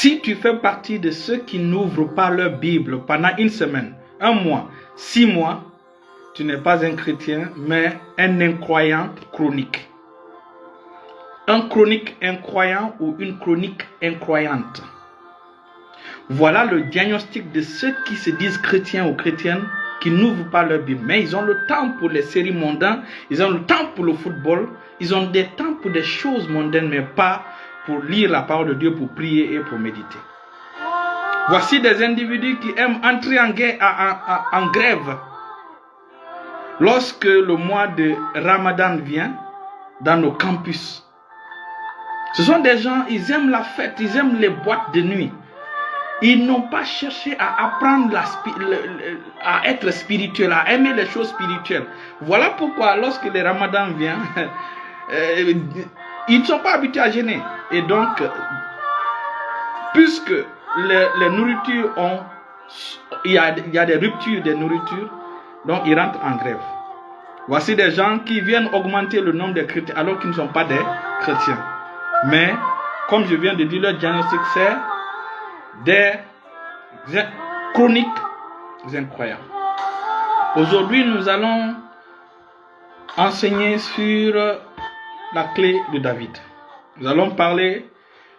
Si tu fais partie de ceux qui n'ouvrent pas leur Bible pendant une semaine, un mois, 6 mois, tu n'es pas un chrétien, mais un incroyant chronique. Un chronique incroyant ou une chronique incroyante. Voilà le diagnostic de ceux qui se disent chrétiens ou chrétiennes qui n'ouvrent pas leur Bible. Mais ils ont le temps pour les séries mondaines, ils ont le temps pour le football, ils ont des temps pour des choses mondaines, mais pas pour lire la parole de Dieu, pour prier et pour méditer. Voici des individus qui aiment entrer en grève. Lorsque le mois de Ramadan vient dans nos campus, ce sont des gens, ils aiment la fête, ils aiment les boîtes de nuit. Ils n'ont pas cherché à apprendre à être spirituel, à aimer les choses spirituelles. Voilà pourquoi lorsque le Ramadan vient, ils ne sont pas habitués à jeûner. Et donc, puisque les nourritures il y a des ruptures de nourriture, donc ils rentrent en grève. Voici des gens qui viennent augmenter le nombre de chrétiens alors qu'ils ne sont pas des chrétiens. Mais, comme je viens de dire, leur diagnostic, c'est des chroniques incroyables. Aujourd'hui, nous allons enseigner sur la clé de David. Nous allons parler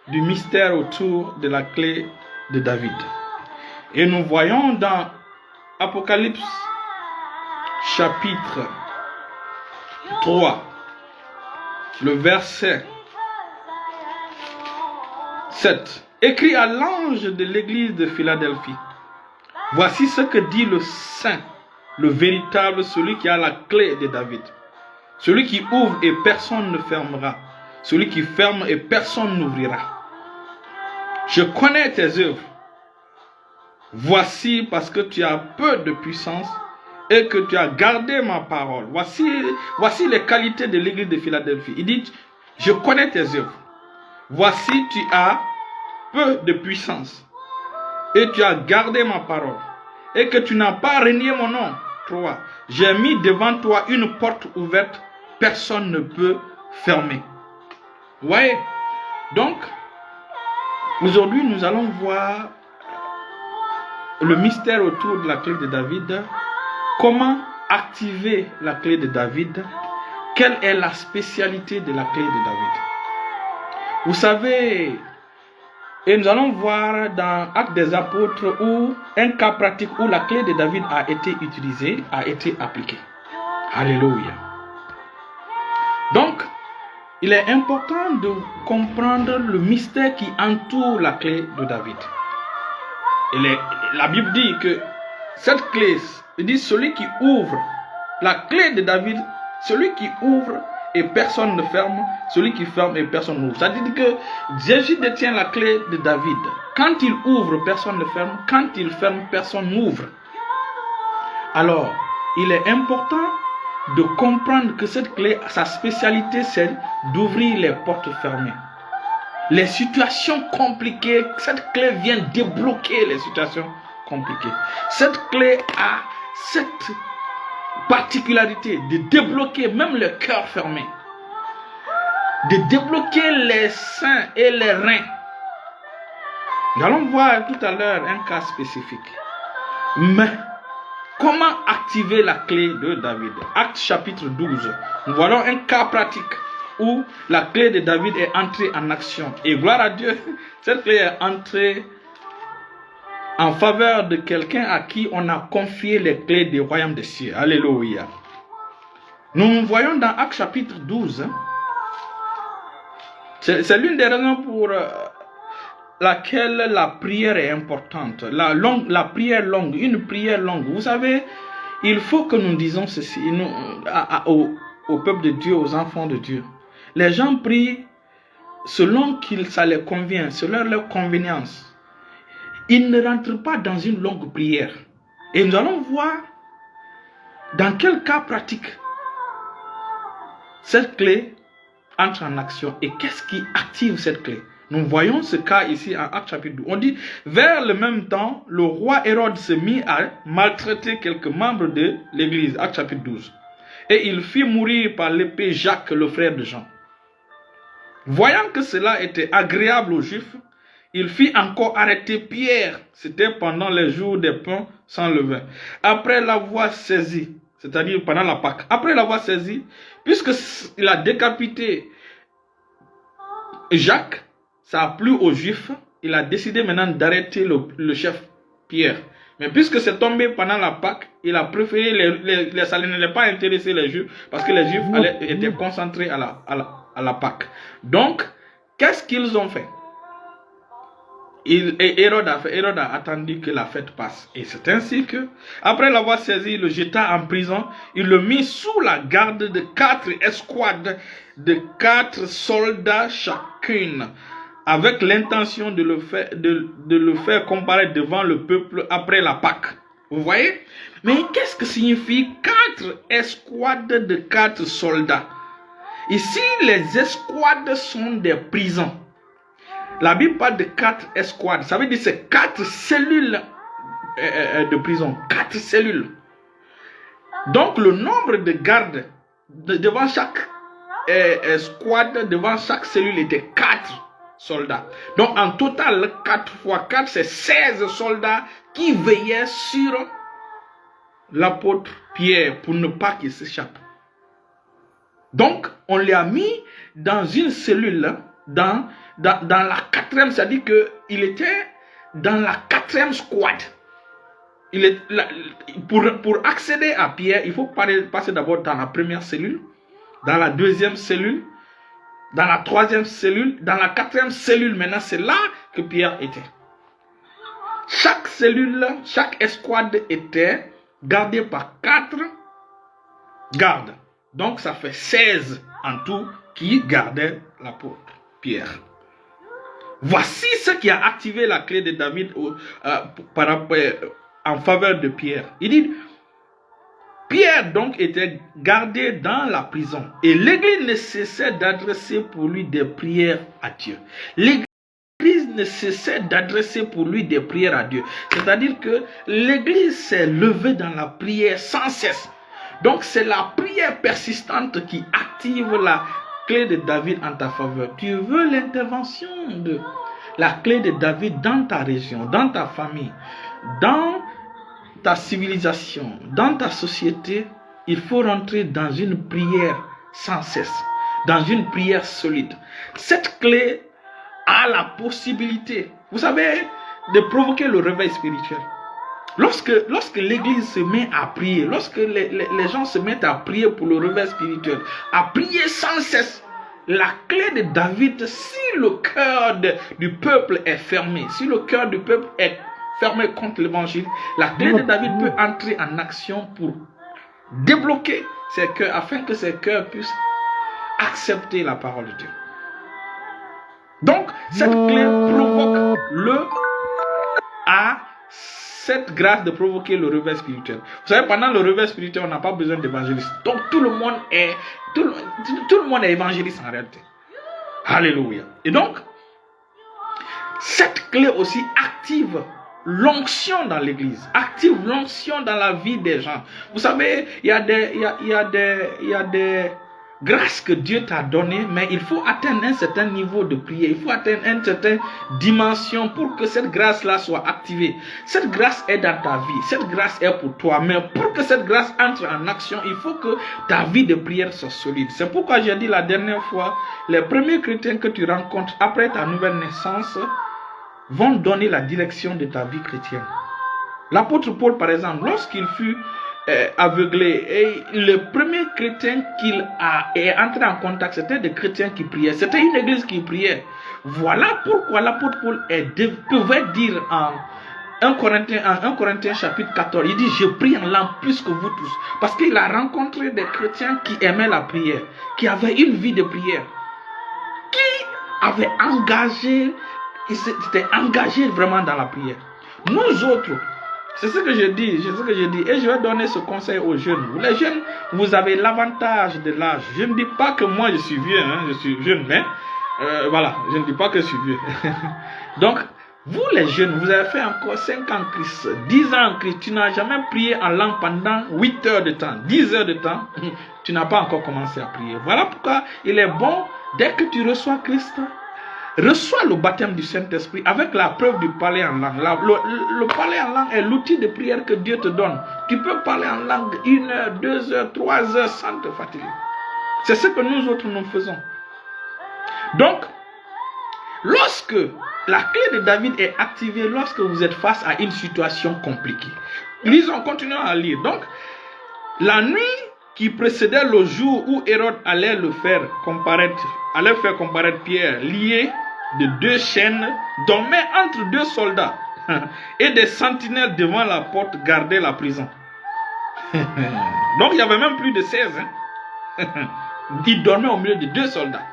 du mystère autour de la clé de David. Et nous voyons dans Apocalypse chapitre 3, le verset 7. Écrit à l'ange de l'église de Philadelphie. Voici ce que dit le saint, le véritable, celui qui a la clé de David. Celui qui ouvre et personne ne fermera. Celui qui ferme et personne n'ouvrira. Je connais tes œuvres. Voici parce que tu as peu de puissance et que tu as gardé ma parole. Voici les qualités de l'église de Philadelphie. Il dit, je connais tes œuvres. Voici tu as peu de puissance et tu as gardé ma parole et que tu n'as pas renié mon nom. 3. J'ai mis devant toi une porte ouverte, personne ne peut fermer. Vous voyez? Donc, aujourd'hui, nous allons voir le mystère autour de la clé de David. Comment activer la clé de David? Quelle est la spécialité de la clé de David? Vous savez, et nous allons voir dans Actes des Apôtres où un cas pratique où la clé de David a été utilisée, a été appliquée. Alléluia. Donc, il est important de comprendre le mystère qui entoure la clé de David. La Bible dit que cette clé, il dit celui qui ouvre, la clé de David, celui qui ouvre et personne ne ferme, celui qui ferme et personne n'ouvre. Ça dit que Jésus détient la clé de David. Quand il ouvre, personne ne ferme. Quand il ferme, personne n'ouvre. Alors, il est important de comprendre que cette clé, sa spécialité, c'est d'ouvrir les portes fermées. Les situations compliquées, cette clé vient débloquer les situations compliquées. Cette clé a cette particularité de débloquer même le cœur fermé, de débloquer les seins et les reins. Nous allons voir tout à l'heure un cas spécifique. Mais comment activer la clé de David? Acte chapitre 12. Nous voyons un cas pratique où la clé de David est entrée en action. Et gloire à Dieu, cette clé est entrée en faveur de quelqu'un à qui on a confié les clés du royaume des cieux. Alléluia. Nous voyons dans Actes chapitre 12. C'est l'une des raisons pour laquelle la prière est importante. La prière longue, une prière longue. Vous savez, il faut que nous disons ceci au peuple de Dieu, aux enfants de Dieu. Les gens prient selon ça les convient, selon leur convenience. Ils ne rentrent pas dans une longue prière. Et nous allons voir dans quel cas pratique cette clé entre en action. Et qu'est-ce qui active cette clé? Nous voyons ce cas ici en Actes chapitre 12. On dit, vers le même temps, le roi Hérode se mit à maltraiter quelques membres de l'église. Actes chapitre 12. Et il fit mourir par l'épée Jacques, le frère de Jean. Voyant que cela était agréable aux Juifs, il fit encore arrêter Pierre. C'était pendant les jours des pains sans levain. Après l'avoir saisi, c'est-à-dire pendant la Pâque, après l'avoir saisi, puisqu'il a décapité Jacques, ça a plu aux Juifs, il a décidé maintenant d'arrêter le chef Pierre. Mais puisque c'est tombé pendant la Pâque, il a préféré, ça n'allait pas intéresser les Juifs, parce que les Juifs étaient concentrés à la Pâque. Donc, qu'est-ce qu'ils ont fait? Hérode a attendu que la fête passe. Et c'est ainsi que, après l'avoir saisi, il le jeta en prison. Il le mit sous la garde de 4 escouades, de 4 soldats chacune, avec l'intention de le faire comparaître devant le peuple après la Pâque. Vous voyez? Mais qu'est-ce que signifie 4 escouades de 4 soldats? Ici, les escouades sont des prisons. La Bible parle de 4 escouades. Ça veut dire que c'est 4 cellules de prison. 4 cellules. Donc le nombre de gardes devant chaque escouade, devant chaque cellule était 4 soldats. Donc en total, 4 fois 4, c'est 16 soldats qui veillaient sur l'apôtre Pierre pour ne pas qu'il s'échappe. Donc on l'a mis dans une cellule, dans la 4e, c'est-à-dire qu'il était dans la 4e squad. Pour accéder à Pierre, il faut passer d'abord dans la première cellule, dans la 2e cellule, dans la 3e cellule, dans la 4e cellule. Maintenant, c'est là que Pierre était. Chaque cellule, chaque escouade était gardée par 4 gardes. Donc, ça fait 16 en tout qui gardaient l'apôtre Pierre. Voici ce qui a activé la clé de David en faveur de Pierre. Il dit, Pierre donc était gardé dans la prison et l'église ne cessait d'adresser pour lui des prières à Dieu. L'église ne cessait d'adresser pour lui des prières à Dieu. C'est-à-dire que l'église s'est levée dans la prière sans cesse. Donc c'est la prière persistante qui active la clé de David en ta faveur. Tu veux l'intervention de la clé de David dans ta région, dans ta famille, dans ta civilisation, dans ta société, il faut rentrer dans une prière sans cesse, dans une prière solide. Cette clé a la possibilité, vous savez, de provoquer le réveil spirituel. Lorsque l'église se met à prier, lorsque les gens se mettent à prier pour le réveil spirituel, à prier sans cesse, la clé de David, si le cœur du peuple est fermé, si le cœur du peuple est fermé contre l'évangile, la clé de David peut entrer en action pour débloquer ses cœurs, afin que ces cœurs puissent accepter la parole de Dieu. Donc, cette clé provoque cette grâce de provoquer le réveil spirituel. Vous savez, pendant le réveil spirituel, on n'a pas besoin d'évangéliste. Donc, tout le monde est évangéliste en réalité. Alléluia. Et donc, cette clé aussi active l'onction dans l'église, active l'onction dans la vie des gens. Vous savez, il y a des grâces que Dieu t'a données, mais il faut atteindre un certain niveau de prière, il faut atteindre une certaine dimension pour que cette grâce-là soit activée. Cette grâce est dans ta vie, cette grâce est pour toi, mais pour que cette grâce entre en action, il faut que ta vie de prière soit solide. C'est pourquoi j'ai dit la dernière fois, les premiers chrétiens que tu rencontres après ta nouvelle naissance vont donner la direction de ta vie chrétienne. L'apôtre Paul, par exemple, lorsqu'il fut aveuglé, et le premier chrétien qu'il est entré en contact, c'était des chrétiens qui priaient, c'était une église qui priait. Voilà pourquoi l'apôtre Paul pouvait dire en 1 Corinthiens chapitre 14, il dit, je prie en langue plus que vous tous, parce qu'il a rencontré des chrétiens qui aimaient la prière, qui avaient une vie de prière, qui avaient s'étaient engagés vraiment dans la prière. Nous autres, c'est ce que je dis, et je vais donner ce conseil aux jeunes. Les jeunes, vous avez l'avantage de l'âge. Je ne dis pas que moi je suis vieux, je suis jeune, mais voilà, je ne dis pas que je suis vieux. Donc, vous les jeunes, vous avez fait encore 5 ans en Christ, 10 ans en Christ, tu n'as jamais prié en langue pendant 8 heures de temps, 10 heures de temps, tu n'as pas encore commencé à prier. Voilà pourquoi il est bon, dès que tu reçois Christ, reçois le baptême du Saint-Esprit avec la preuve du parler en langue. Le parler en langue est l'outil de prière que Dieu te donne. Tu peux parler en langue 1 heure, 2 heures, 3 heures sans te fatiguer. C'est ce que nous autres nous faisons. Donc, lorsque la clé de David est activée, lorsque vous êtes face à une situation compliquée. Lisons, continuons à lire. Donc, la nuit qui précédait le jour où Hérode allait faire comparaître Pierre, lié de 2 chaînes, dormait entre 2 soldats et des sentinelles devant la porte gardaient la prison. Donc, il y avait même plus de 16. Il dormait au milieu de 2 soldats.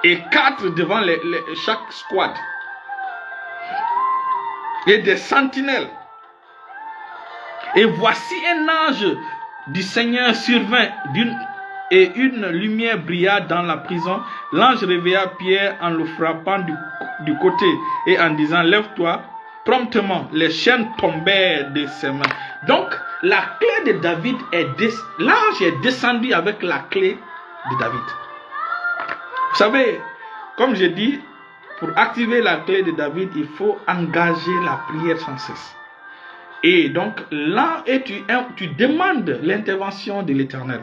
Et 4 devant chaque squad. Et des sentinelles. Et voici un ange du Seigneur survint et une lumière brilla dans la prison. L'ange réveilla Pierre en le frappant du côté et en disant, lève-toi. Promptement, les chaînes tombèrent de ses mains. Donc, la clé de David l'ange est descendu avec la clé de David. Vous savez, comme j'ai dit, pour activer la clé de David, il faut engager la prière sans cesse. Et donc, là, tu demandes l'intervention de l'Éternel.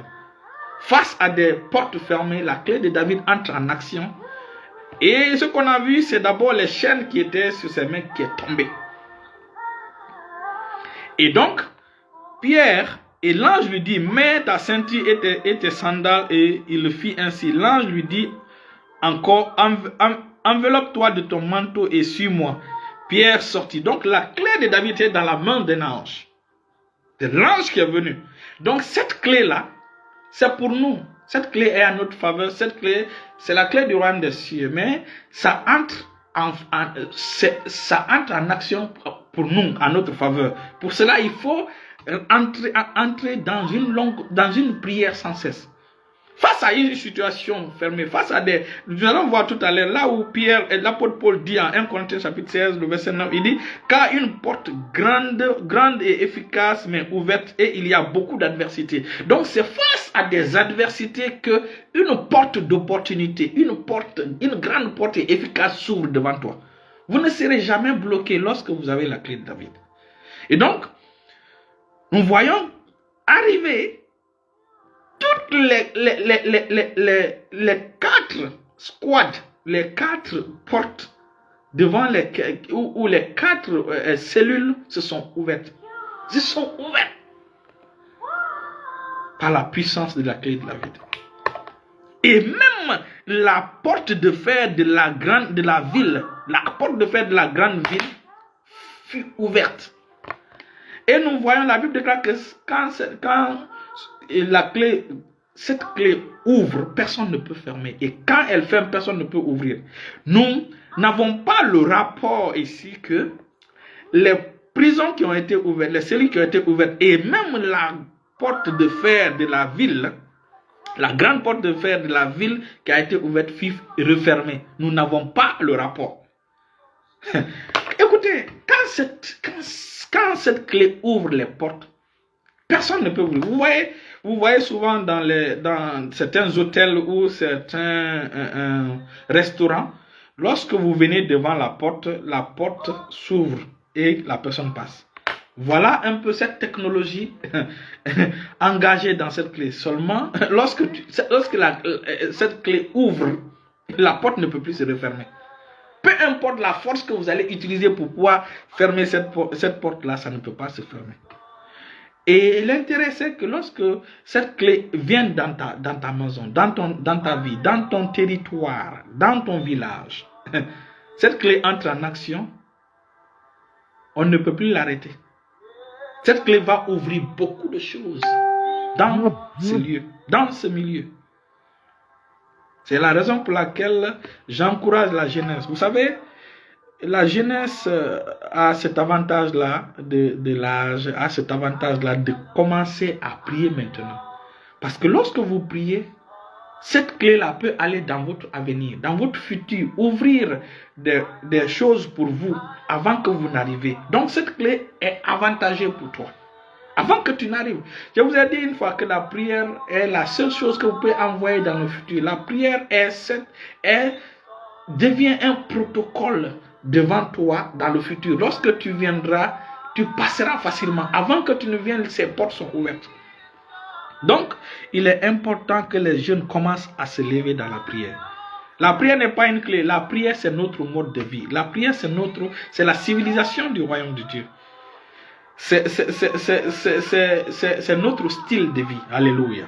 Face à des portes fermées, la clé de David entre en action. Et ce qu'on a vu, c'est d'abord les chaînes qui étaient sur ses mains qui est tombées. Et donc, Pierre, et l'ange lui dit, mets ta ceinture et tes sandales, et il le fit ainsi. L'ange lui dit encore, enveloppe-toi de ton manteau et suis-moi. Pierre sortit. Donc la clé de David était dans la main d'un ange. C'est l'ange qui est venu. Donc cette clé-là, c'est pour nous. Cette clé est à notre faveur. Cette clé, c'est la clé du royaume des cieux. Mais ça entre en action pour nous, à notre faveur. Pour cela, il faut entrer dans une prière sans cesse. Face à une situation fermée, face à nous allons voir tout à l'heure, là où l'apôtre Paul dit en 1 Corinthiens chapitre 16, le verset 9, il dit, car une porte grande et efficace m'est ouverte et il y a beaucoup d'adversités. Donc c'est face à des adversités que une porte d'opportunité, une grande porte efficace s'ouvre devant toi. Vous ne serez jamais bloqué lorsque vous avez la clé de David. Et donc, nous voyons arriver toutes les 4 squads, les 4 portes devant où les 4 cellules se sont ouvertes. Elles sont ouvertes par la puissance de la clé de David. Et même la porte de fer de la ville, la porte de fer de la grande ville fut ouverte. Et nous voyons, la Bible déclare que quand cette clé ouvre, personne ne peut fermer. Et quand elle ferme, personne ne peut ouvrir. Nous n'avons pas le rapport ici que les prisons qui ont été ouvertes, les cellules qui ont été ouvertes, et même la porte de fer de la ville, la grande porte de fer de la ville qui a été ouverte fut refermée. Nous n'avons pas le rapport. Écoutez, quand cette clé ouvre les portes, personne ne peut ouvrir. Vous voyez souvent dans certains hôtels ou certains restaurants, lorsque vous venez devant la porte s'ouvre et la personne passe. Voilà un peu cette technologie engagée dans cette clé. Seulement, lorsque cette clé ouvre, la porte ne peut plus se refermer. Peu importe la force que vous allez utiliser pour pouvoir fermer cette porte-là, ça ne peut pas se fermer. Et l'intérêt, c'est que lorsque cette clé vient dans ta maison, dans ta vie, dans ton territoire, dans ton village, cette clé entre en action, on ne peut plus l'arrêter. Cette clé va ouvrir beaucoup de choses dans ce lieu, dans ce milieu. C'est la raison pour laquelle j'encourage la jeunesse. Vous savez, la jeunesse a cet avantage-là de l'âge, a cet avantage-là de commencer à prier maintenant. Parce que lorsque vous priez, cette clé-là peut aller dans votre avenir, dans votre futur, ouvrir des choses pour vous avant que vous n'arrivez. Donc cette clé est avantageuse pour toi. Avant que tu n'arrives. Je vous ai dit une fois que la prière est la seule chose que vous pouvez envoyer dans le futur. La prière est devient un protocole devant toi dans le futur. Lorsque tu viendras, tu passeras facilement. Avant que tu ne viennes, ces portes sont ouvertes. Donc, il est important que les jeunes commencent à se lever dans la prière. La prière n'est pas une clé. La prière, c'est notre mode de vie. La prière, c'est la civilisation du royaume de Dieu. C'est notre style de vie. Alléluia.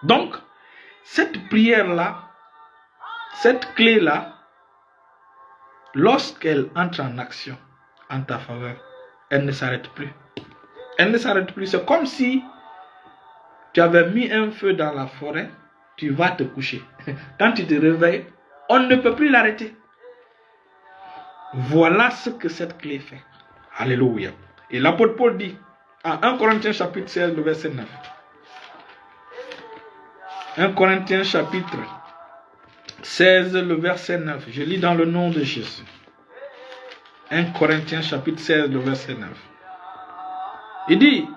Donc, cette prière-là, cette clé-là, lorsqu'elle entre en action en ta faveur, elle ne s'arrête plus. Elle ne s'arrête plus. C'est comme si tu avais mis un feu dans la forêt, tu vas te coucher. Quand tu te réveilles, on ne peut plus l'arrêter. Voilà ce que cette clé fait. Alléluia. Et l'apôtre Paul dit, en 1 Corinthiens chapitre 16, le verset 9. 1 Corinthiens chapitre 16, le verset 9. Je lis dans le nom de Jésus. 1 Corinthiens chapitre 16, le verset 9. Il dit,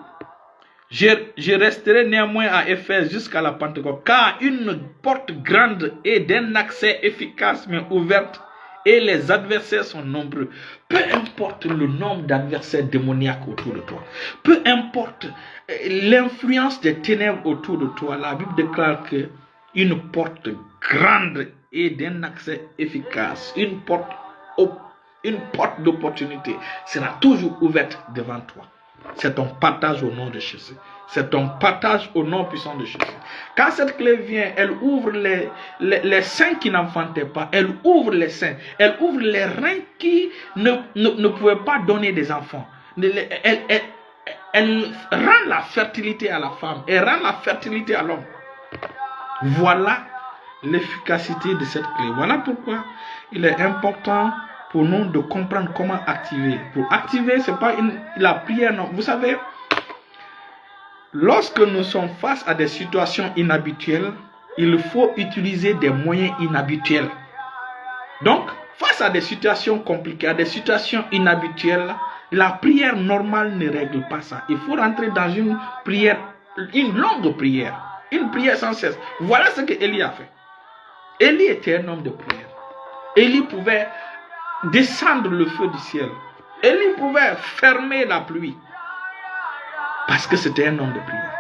je resterai néanmoins à Éphèse jusqu'à la Pentecôte, car une porte grande et d'un accès efficace m'est ouverte, et les adversaires sont nombreux. Peu importe le nombre d'adversaires démoniaques autour de toi, peu importe l'influence des ténèbres autour de toi, la Bible déclare que une porte grande et d'un accès efficace, une porte d'opportunité sera toujours ouverte devant toi. C'est ton partage au nom de Jésus. C'est ton partage au nom puissant de Jésus. Quand cette clé vient, elle ouvre les seins qui n'enfantaient pas. Elle ouvre les seins. Elle ouvre les reins qui ne pouvaient pas donner des enfants. Elle rend la fertilité à la femme. Elle rend la fertilité à l'homme. Voilà l'efficacité de cette clé. Voilà pourquoi il est important pour nous de comprendre comment activer. Pour activer, ce n'est pas la prière, non. Vous savez, lorsque nous sommes face à des situations inhabituelles, il faut utiliser des moyens inhabituels. Donc, face à des situations compliquées, à des situations inhabituelles, la prière normale ne règle pas ça. Il faut rentrer dans une prière, une longue prière, une prière sans cesse. Voilà ce que Élie a fait. Élie était un homme de prière. Élie pouvait descendre le feu du ciel. Élie pouvait fermer la pluie. Parce que c'était un homme de prière.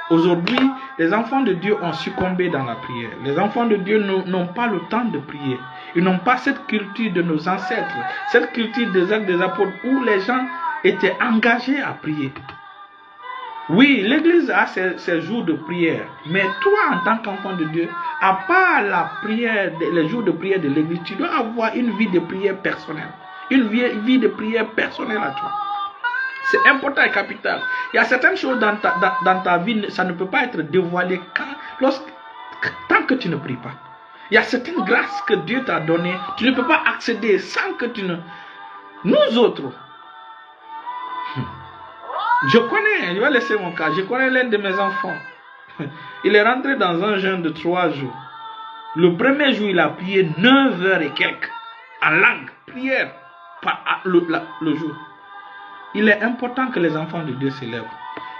Aujourd'hui, les enfants de Dieu ont succombé dans la prière. Les enfants de Dieu n'ont pas le temps de prier. Ils n'ont pas cette culture de nos ancêtres, cette culture des actes des apôtres où les gens étaient engagés à prier. Oui, l'église a ses jours de prière, mais toi, en tant qu'enfant de Dieu, à part la prière, les jours de prière de l'église, tu dois avoir une vie de prière personnelle. Une vie de prière personnelle à toi. C'est important et capital. Il y a certaines choses dans ta vie, ça ne peut pas être dévoilé tant que tu ne pries pas. Il y a certaines grâces que Dieu t'a données, tu ne peux pas accéder sans que tu ne... Nous autres, je vais laisser mon cas, je connais l'un de mes enfants. Il est rentré dans un jeûne de 3 jours. Le premier jour, il a prié 9 heures et quelques, en langue, prière, le jour. Il est important que les enfants de Dieu se lèvent.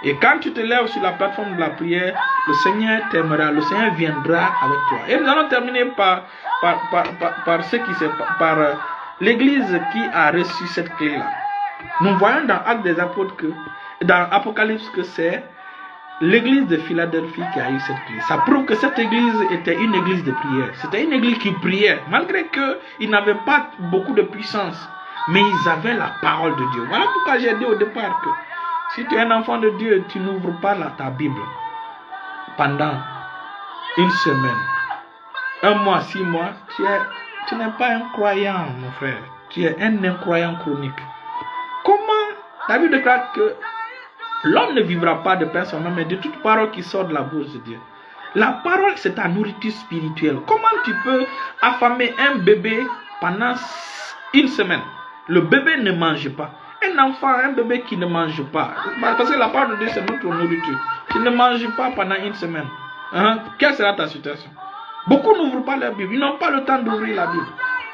Et quand tu te lèves sur la plateforme de la prière, le Seigneur t'aimera, le Seigneur viendra avec toi. Et nous allons terminer par l'église qui a reçu cette clé-là. Nous voyons dans Actes des Apôtres dans Apocalypse que c'est l'église de Philadelphie qui a eu cette clé. Ça prouve que cette église était une église de prière. C'était une église qui priait, malgré qu'ils n'avaient pas beaucoup de puissance. Mais ils avaient la parole de Dieu. Voilà pourquoi j'ai dit au départ que si tu es un enfant de Dieu, tu n'ouvres pas ta Bible pendant une semaine, 1 mois, 6 mois, tu n'es pas un croyant, mon frère. Tu es un incroyant chronique. Comment la Bible déclare que l'homme ne vivra pas de pain seulement, mais de toute parole qui sort de la bouche de Dieu. La parole, c'est ta nourriture spirituelle. Comment tu peux affamer un bébé pendant une semaine? Le bébé ne mange pas. Un bébé qui ne mange pas. Parce que la parole de Dieu, c'est notre nourriture. Tu ne manges pas pendant une semaine. Quelle sera ta situation? Beaucoup n'ouvrent pas la Bible. Ils n'ont pas le temps d'ouvrir la Bible.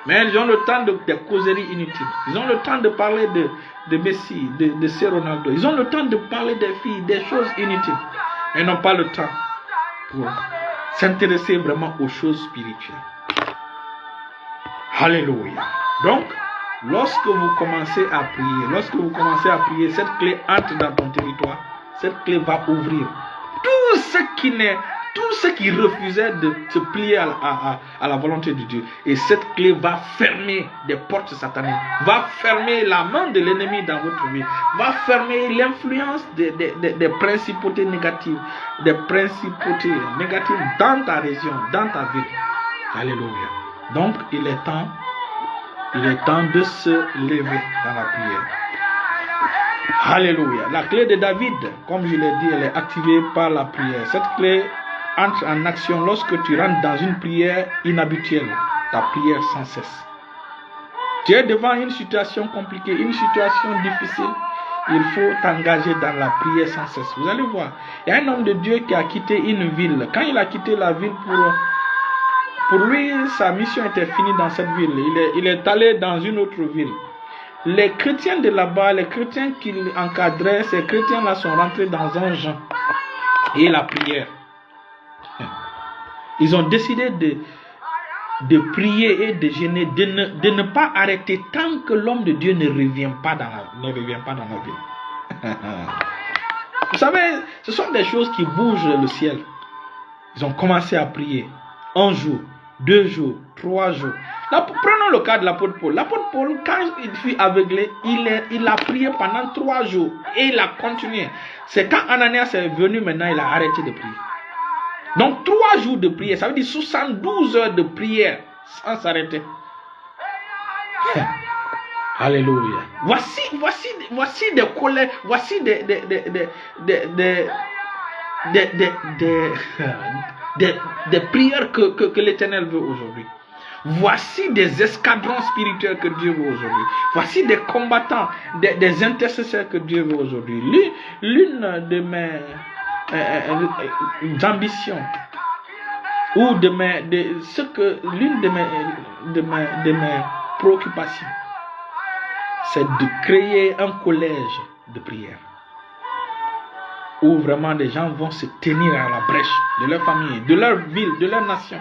Mais ils ont le temps de causeries inutiles. Ils ont le temps de parler de Messi, de C. Ronaldo. Ils ont le temps de parler des filles, des choses inutiles. Mais ils n'ont pas le temps pour s'intéresser vraiment aux choses spirituelles. Alléluia. Donc, lorsque vous commencez à prier, cette clé entre dans ton territoire, cette clé va ouvrir tout ce qui refusait de se plier à la volonté de Dieu. Et cette clé va fermer des portes sataniques, va fermer la main de l'ennemi dans votre vie, va fermer l'influence des principautés négatives, dans ta région, dans ta ville. Alléluia. Donc, il est temps de se lever dans la prière. Alléluia. La clé de David, comme je l'ai dit, elle est activée par la prière. Cette clé entre en action lorsque tu rentres dans une prière inhabituelle, ta prière sans cesse. Tu es devant une situation compliquée, une situation difficile. Il faut t'engager dans la prière sans cesse. Vous allez voir, il y a un homme de Dieu qui a quitté une ville. Quand il a quitté la ville, pour lui, sa mission était finie dans cette ville. Il est allé dans une autre ville. Les chrétiens de là-bas, les chrétiens qu'il encadrait, ces chrétiens-là sont rentrés dans un jeûne et la prière. Ils ont décidé de prier et de jeûner, de ne pas arrêter tant que l'homme de Dieu ne revient pas dans la ville. Vous savez, ce sont des choses qui bougent le ciel. Ils ont commencé à prier. 1 jour, 2 jours, 3 jours. Là, prenons le cas de l'apôtre Paul. L'apôtre Paul, quand il fut aveuglé, il a prié pendant 3 jours et il a continué. C'est quand Ananias est venu maintenant, il a arrêté de prier. Donc 3 jours de prière, ça veut dire 72 heures de prière sans s'arrêter. Alléluia. Voici des colères, voici des prières que l'Éternel veut aujourd'hui. Voici des escadrons spirituels que Dieu veut aujourd'hui. Voici des combattants, des intercesseurs que Dieu veut aujourd'hui. L'une de mes ambitions ou l'une de mes préoccupations, c'est de créer un collège de prière où vraiment des gens vont se tenir à la brèche de leur famille, de leur ville, de leur nation,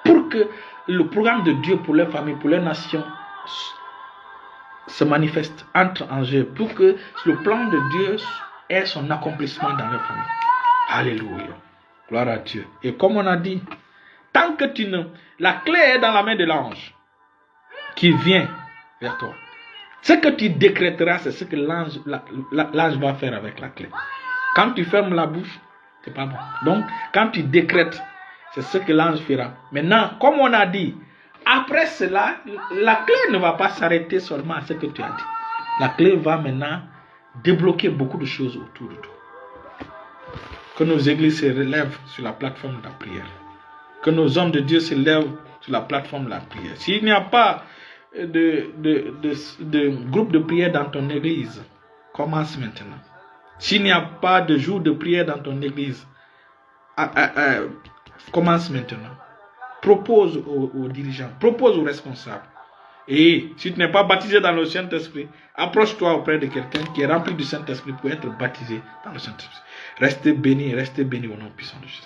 pour que le programme de Dieu pour leur famille, pour leur nation se manifeste, entre en jeu, pour que le plan de Dieu ait son accomplissement dans leur famille. Alléluia. Gloire à Dieu. Et comme on a dit, tant que la clé est dans la main de l'ange qui vient vers toi. Ce que tu décréteras, c'est ce que l'ange va faire avec la clé. Quand tu fermes la bouche, c'est pas bon. Donc, quand tu décrètes, c'est ce que l'ange fera. Maintenant, comme on a dit, après cela, la clé ne va pas s'arrêter seulement à ce que tu as dit. La clé va maintenant débloquer beaucoup de choses autour de toi. Que nos églises se relèvent sur la plateforme de la prière. Que nos hommes de Dieu se lèvent sur la plateforme de la prière. S'il n'y a pas de groupe de prière dans ton église, commence maintenant. S'il n'y a pas de jour de prière dans ton église, commence maintenant. Propose aux dirigeants, propose aux responsables. Et si tu n'es pas baptisé dans le Saint-Esprit, approche-toi auprès de quelqu'un qui est rempli du Saint-Esprit pour être baptisé dans le Saint-Esprit. Restez bénis au nom puissant de Jésus.